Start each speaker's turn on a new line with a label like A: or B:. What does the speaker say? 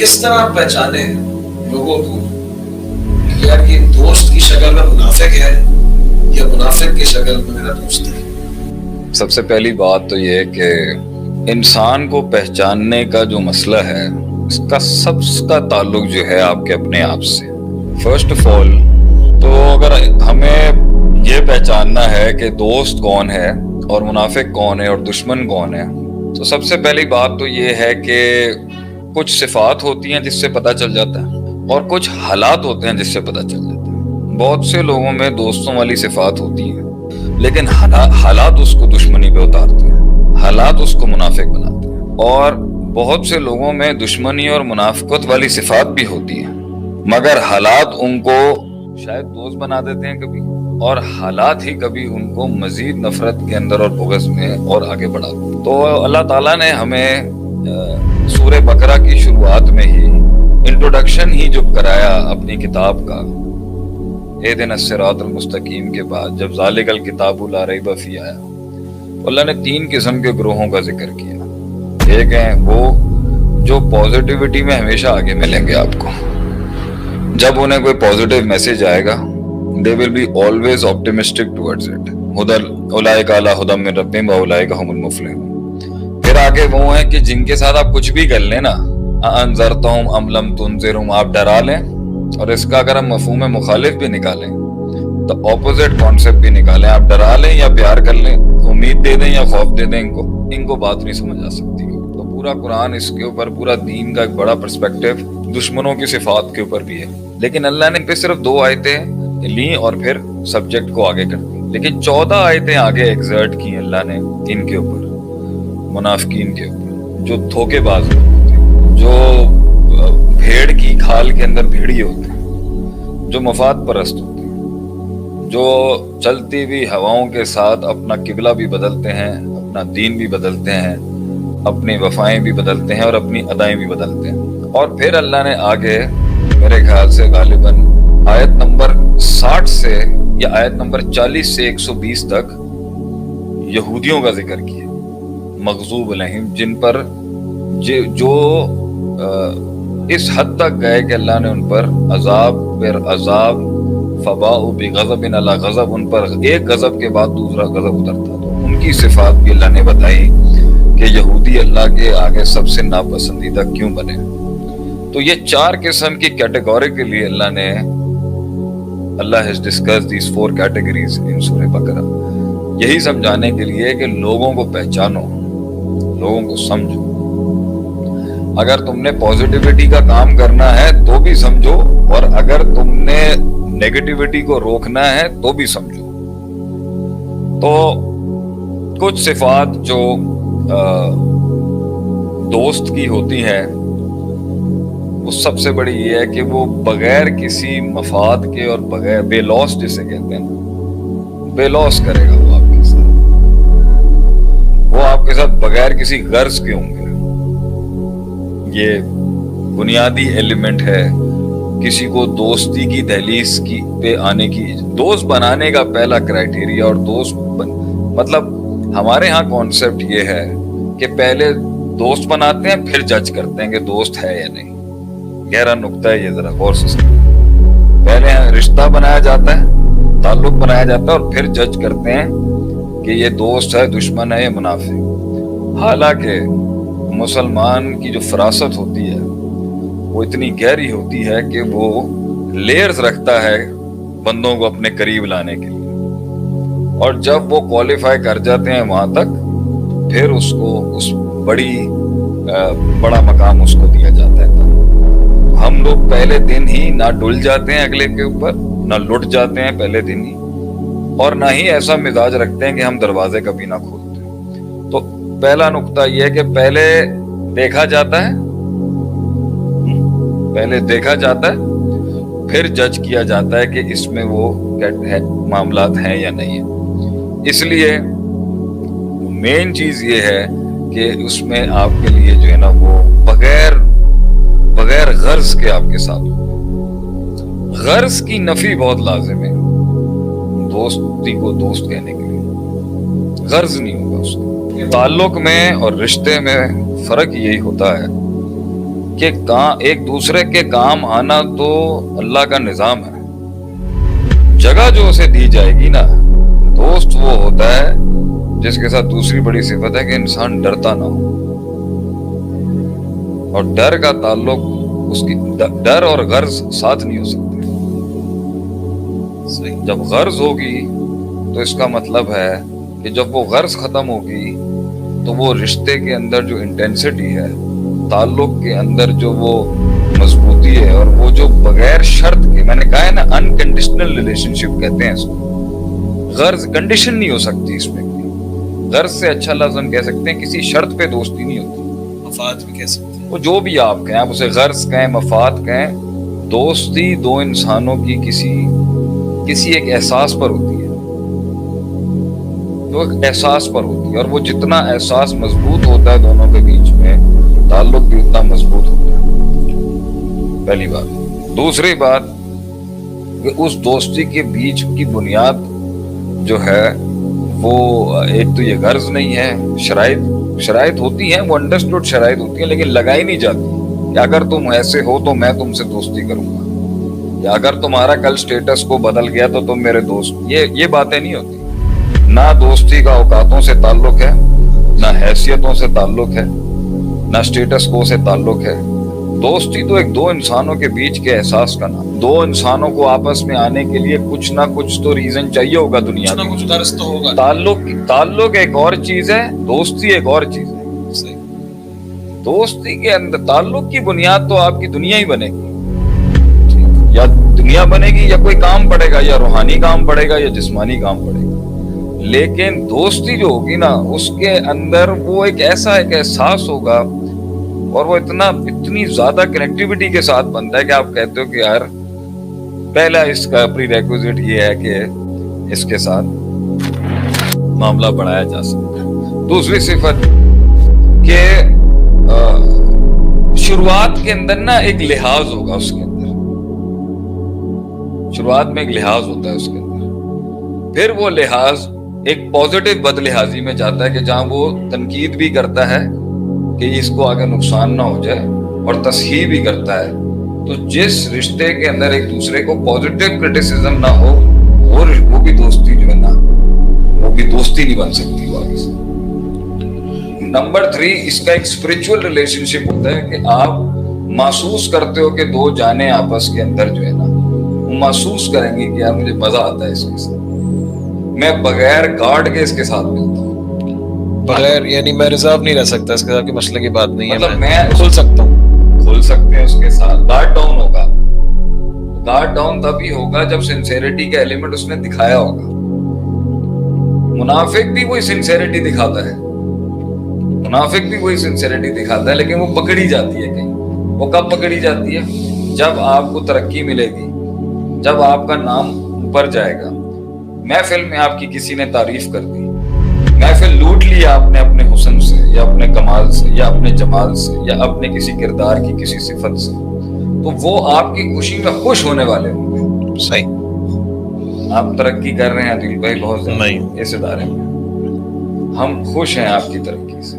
A: किस तरह पहचाने लोगों को कि यार ये दोस्त की शक्ल में मुनाफिक है या मुनाफिक की शक्ल में मेरा दोस्त है?
B: सबसे पहली बात तो ये है कि इंसान को पहचानने का जो मसला है इसका सबका ताल्लुक जो है आपके अपने आप से। फर्स्ट ऑफ ऑल तो अगर हमें ये पहचानना है कि दोस्त कौन है और मुनाफिक कौन है और दुश्मन कौन है, तो सबसे पहली बात तो ये है कि कुछ सिफात होती हैं जिससे पता चल जाता है और कुछ हालात होते हैं जिससे पता चल जाता है। बहुत से लोगों में दोस्तों वाली सिफात होती हैं लेकिन हालात उसको दुश्मनी पे उतारते हैं, हालात उसको मुनाफिक बनाते हैं। और बहुत से लोगों में दुश्मनी और मुनाफिकत वाली सिफात भी होती है मगर हालात उनको शायद दोस्त बना देते हैं कभी, और हालात ही कभी उनको मजीद नफरत के अंदर और बुग़्ज़ में और आगे बढ़ाते हैं। तो अल्लाह ताला ने हमें सूरह बकरा की शुरुआत में ही इंट्रोडक्शन ही जो कराया अपनी किताब का, इहदिना सिरातल मुस्तकीम के बाद जब ज़ालिकल किताबु ला रैब फीह आया, अल्लाह ने 3 किस्म के ग्रोहों का जिक्र किया। एक है वो जो पॉजिटिविटी में हमेशा आगे मिलेंगे आपको, जब उन्हें कोई पॉजिटिव मैसेज आएगा they will be always optimistic towards it. हुदल उलाइका अला हुदम मिन रब्बिहिम व उलाइका हुमुल मुफ्लिहून। फिर आगे वो है कि जिनके साथ आप कुछ भी कर लें ना, अनज़रतहुम अम लम तुनज़िरहुम, आप डरा लें, और इसका अगर हम मफ़हूम मुखालिफ भी निकालें तो ऑपोजिट कॉन्सेप्ट भी निकालें, आप डरा लें या प्यार कर लें, उम्मीद दे दें या खौफ दे दें, इनको बात नहीं समझ आ सकती। तो पूरा कुरान इसके ऊपर, पूरा दीन का एक बड़ा पर्सपेक्टिव दुश्मनों की सिफात के ऊपर भी है। लेकिन अल्लाह ने पे सिर्फ 2 आयतें ली और फिर सब्जेक्ट को आगे कर दी, लेकिन 14 आयतें आगे एग्जर्ट की अल्लाह ने इनके ऊपर, मुनाफिकीन के ऊपर, जो धोखेबाज होते हैं, जो भेड़ की खाल के अंदर भेड़िए होते हैं, जो मफाद परस्त होते हैं, जो चलती हुई हवाओं के साथ अपना किबला भी बदलते हैं, अपना दीन भी बदलते हैं, अपनी वफाएं भी बदलते हैं और अपनी अदाएं भी बदलते हैं। और फिर अल्लाह ने आगे मेरे ख्याल से गालिबन आयत नंबर 60 से या आयत नंबर 40 से 120 तक यहूदियों का जिक्र किया, मग़ज़ूब अलैहिम, जिन पर जो इस हद तक गए कि अल्लाह ने उन पर अजाब पर अजाब, फबाउ बिग़ज़बिन अला ग़ज़ब, उन पर एक गज़ब के बाद दूसरा गज़ब उतरता। तो उनकी सिफात भी अल्लाह ने बताई कि यहूदी अल्लाह के आगे सबसे नापसंदीदा क्यों बने। तो ये 4 किस्म की कैटेगरी के लिए अल्लाह हैज डिस्कस्ड दीस 4 कैटेगरीज इन सूरह बकरा, यही समझाने के लिए कि लोगों को पहचानो, लोगों को समझो। अगर तुमने पॉजिटिविटी का काम करना है तो भी समझो, और अगर तुमने नेगेटिविटी को रोकना है तो भी समझो। तो कुछ सिफात जो दोस्त की होती है वो सबसे बड़ी ये है कि वो बगैर किसी मफाद के और बगैर बेलॉस, जिसे कहते हैं ना, बेलॉस करेगा वो आपके साथ बगैर किसी गर्ज के होंगे। ये बुनियादी एलिमेंट है किसी को दोस्ती की दहलीज की पे आने की। दोस्त बनाने का पहला क्राइटेरिया, और मतलब हमारे यहाँ कॉन्सेप्ट ये है कि पहले दोस्त बनाते हैं फिर जज करते हैं कि दोस्त है या नहीं। गहरा नुक्ता है ये, जरा गौर से। पहले रिश्ता बनाया जाता है, ताल्लुक बनाया जाता है, और फिर जज करते हैं कि ये दोस्त है, दुश्मन है या मुनाफिक। हालांकि मुसलमान की जो फरासत होती है वो इतनी गहरी होती है कि वो लेयर्स रखता है बंदों को अपने करीब लाने के लिए, और जब वो क्वालिफाई कर जाते हैं वहां तक, फिर उसको उस बड़ा मकाम उसको दिया जाता है। हम लोग पहले दिन ही ना डुल जाते हैं अगले के ऊपर, ना लुट जाते हैं पहले दिन ही, और ना ही ऐसा मिजाज रखते हैं कि हम दरवाजे कभी ना खोलते। तो पहला नुक्ता यह है कि पहले देखा जाता है, फिर जज किया जाता है कि इसमें वो मामलात हैं या नहीं है। इसलिए मेन चीज ये है कि उसमें आपके लिए जो है ना वो बगैर गर्ज के आपके साथ हो। गर्ज की नफी बहुत लाजिम है दोस्ती को दोस्त कहने के लिए। गर्ज नहीं होगा उसको। ताल्लुक में और रिश्ते में फर्क यही होता है کہ ایک دوسرے کے کام آنا تو اللہ کا نظام ہے. جگہ جو اسے دی جائے گی نا، دوست وہ ہوتا ہے جس کے ساتھ دوسری بڑی صفت ہے کہ انسان ڈرتا نہ ہو. اور ڈر کا تعلق اس کی ڈر اور غرض ساتھ نہیں ہو سکتے. جب غرض ہوگی تو اس کا مطلب ہے کہ جب وہ غرض ختم ہوگی تو وہ رشتے کے اندر جو انٹینسٹی ہے، تعلق کے اندر جو وہ مضبوطی ہے، اور وہ جو بغیر شرط کے، میں نے کہا ہے نا انکنڈیشنل ریلیشن شپ کہتے ہیں اس کو. غرض کنڈیشن نہیں ہو سکتی اس میں. غرض سے اچھا لفظ ہم کہہ سکتے ہیں کسی شرط پہ دوستی نہیں ہوتی.
A: مفاد بھی کہہ سکتے ہیں،
B: وہ جو بھی آپ کہیں، آپ اسے غرض کہیں، مفاد کہیں. دوستی دو انسانوں کی کسی ایک احساس پر ہوتی ہے، تو ایک احساس پر ہوتی ہے، اور وہ جتنا احساس مضبوط ہوتا ہے دونوں کے بیچ میں، تعلق بھی اتنا مضبوط ہوتا ہے. پہلی بات. دوسری بات کہ اس دوستی کے بیچ کی بنیاد جو ہے وہ ایک تو یہ غرض نہیں ہے، شرائط ہوتی ہیں، وہ انڈرسٹوڈ شرائط ہوتی ہیں، لیکن لگائی نہیں جاتی کہ اگر تم ایسے ہو تو میں تم سے دوستی کروں گا، یا اگر تمہارا کل سٹیٹس کو بدل گیا تو تم میرے دوست. یہ باتیں نہیں ہوتی. نہ دوستی کا اوقاتوں سے تعلق ہے، نہ حیثیتوں سے تعلق ہے، نہ سٹیٹس کو سے تعلق ہے. دوستی تو ایک دو انسانوں کے بیچ کے احساس کا نام. دو انسانوں کو آپس میں آنے کے لیے کچھ نہ کچھ تو ریزن چاہیے ہوگا دنیا میں،
A: کچھ غرض تو ہوگا.
B: تعلق ایک اور چیز ہے، دوستی ایک اور چیز ہے.
A: صحیح.
B: دوستی کے اندر تعلق کی بنیاد تو آپ کی دنیا ہی بنے گی، یا دنیا بنے گی، یا کوئی کام پڑے گا، یا روحانی کام پڑے گا، یا جسمانی کام پڑے گا. لیکن دوستی جو ہوگی نا، اس کے اندر وہ ایک ایسا ایک احساس ہوگا، اور وہ اتنی زیادہ کنیکٹیوٹی کے ساتھ بنتا ہے کہ آپ کہتے ہو کہ یار پہلا اس کا پری ریکوزٹ یہ ہے کہ اس کے ساتھ معاملہ بڑھایا جا سکتا ہے. دوسری صفت کہ شروعات کے اندر نا ایک لحاظ ہوگا. اس کے اندر شروعات میں ایک لحاظ ہوتا ہے اس کے اندر. پھر وہ لحاظ ایک پازیٹیو بد لحاظی میں جاتا ہے کہ جہاں وہ تنقید بھی کرتا ہے کہ اس کو آگے نقصان نہ ہو جائے، اور تصحیح بھی کرتا ہے. تو جس رشتے کے اندر ایک دوسرے کو پازیٹیو کرٹیسزم نہ ہو، وہ بھی دوستی جو ہے نا، وہ بھی دوستی نہیں بن سکتی. نمبر 3، اس کا ایک اسپرچول ریلیشن شپ ہوتا ہے کہ آپ محسوس کرتے ہو کہ دو جانیں آپس کے اندر جو ہے نا، وہ محسوس کریں گے کہ یار مجھے مزہ آتا ہے اس کے ساتھ، میں بغیر گارڈ کے اس کے ساتھ ملتا ہوں.
A: بغیر یعنی میں ریزرو نہیں رہ سکتا اس کے ساتھ، کہ مسئلے کی بات نہیں ہے،
B: مطلب
A: میں کھل سکتا ہوں.
B: کھل سکتے ہیں اس کے ساتھ. گارڈ ڈاؤن ہوگا. گارڈ ڈاؤن تبھی ہوگا جب سنسیریٹی کا ایلیمنٹ اس نے دکھایا ہوگا. منافق بھی وہی سنسیریٹی دکھاتا ہے، لیکن وہ پکڑی جاتی ہے کہیں. وہ کب پکڑی جاتی ہے؟ جب آپ کو ترقی ملے گی، جب آپ کا نام اوپر جائے گا. محفل میں آپ کی کسی نے تعریف کر دی، محفل لوٹ لیا آپ نے اپنے حسن سے، یا اپنے کمال سے، یا اپنے جمال سے، یا اپنے کسی کردار کی کسی صفت سے، تو وہ آپ کی خوشی میں خوش ہونے والے ہوں گے.
A: صحیح.
B: آپ ترقی کر رہے ہیں دل بھائی بہت
A: نہیں
B: اس ادارے میں، ہم خوش ہیں آپ کی ترقی سے.